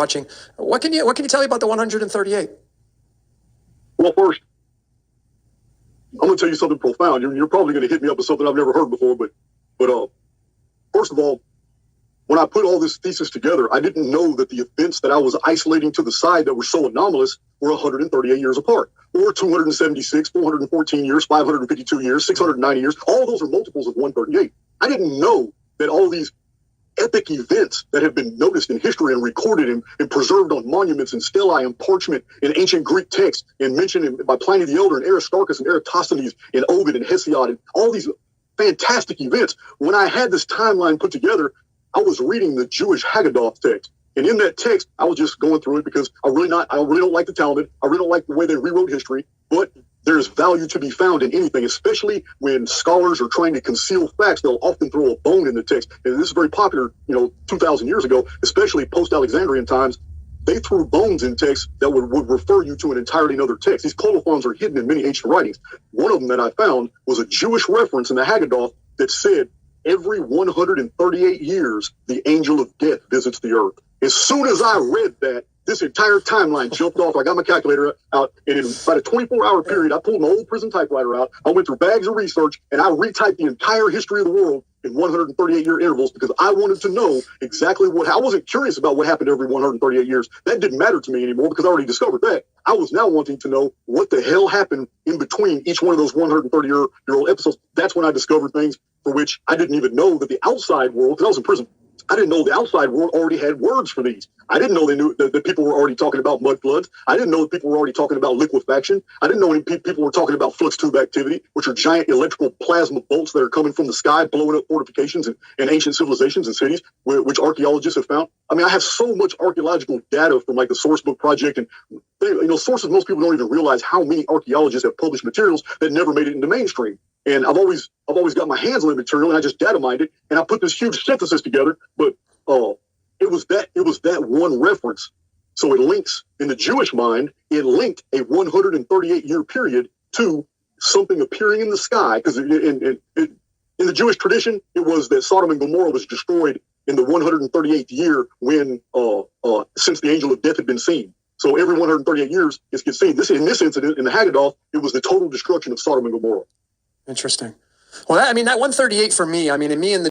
watching. What can you tell me about the 138? Well, first, I'm going to tell you something profound. You're probably going to hit me up with something I've never heard before, but first of all, when I put all this thesis together, I didn't know that the events that I was isolating to the side that were so anomalous were 138 years apart, or 276, 414 years, 552 years, 690 years. All those are multiples of 138. I didn't know that all these epic events that have been noticed in history and recorded and preserved on monuments and stelae and parchment in ancient Greek texts and mentioned by Pliny the Elder and Aristarchus and Eratosthenes and Ovid and Hesiod and all these fantastic events. When I had this timeline put together, I was reading the Jewish Haggadah text. And in that text, I was just going through it because I really don't like the Talmud. I really don't like the way they rewrote history, but there's value to be found in anything, especially when scholars are trying to conceal facts. They'll often throw a bone in the text. And this is very popular, 2,000 years ago, especially post-Alexandrian times. They threw bones in texts that would refer you to an entirely another text. These colophons are hidden in many ancient writings. One of them that I found was a Jewish reference in the Haggadah that said, every 138 years, the angel of death visits the earth. As soon as I read that, this entire timeline jumped off. I got my calculator out, and in about a 24-hour period, I pulled my old prison typewriter out. I went through bags of research, and I retyped the entire history of the world in 138-year intervals because I wanted to know exactly I wasn't curious about what happened every 138 years. That didn't matter to me anymore because I already discovered that. I was now wanting to know what the hell happened in between each one of those 130-year-old episodes. That's when I discovered things for which I didn't even know that the outside world, because I was in prison, I didn't know the outside world already had words for these. I didn't know they knew that people were already talking about mud floods. I didn't know that people were already talking about liquefaction. I didn't know any people were talking about flux tube activity, which are giant electrical plasma bolts that are coming from the sky, blowing up fortifications and ancient civilizations and cities, which archaeologists have found. I mean, I have so much archaeological data from like the Sourcebook Project, and sources most people don't even realize how many archaeologists have published materials that never made it into mainstream. And I've always got my hands on the material, and I just data mined it, and I put this huge synthesis together. But it was that one reference. So it links in the Jewish mind. It linked a 138-year period to something appearing in the sky, because in the Jewish tradition, it was that Sodom and Gomorrah was destroyed in the 138th year when since the angel of death had been seen. So every 138 years, it gets seen. In this incident in the Haggadah, it was the total destruction of Sodom and Gomorrah. Interesting. Well, that 138 for me, and me and the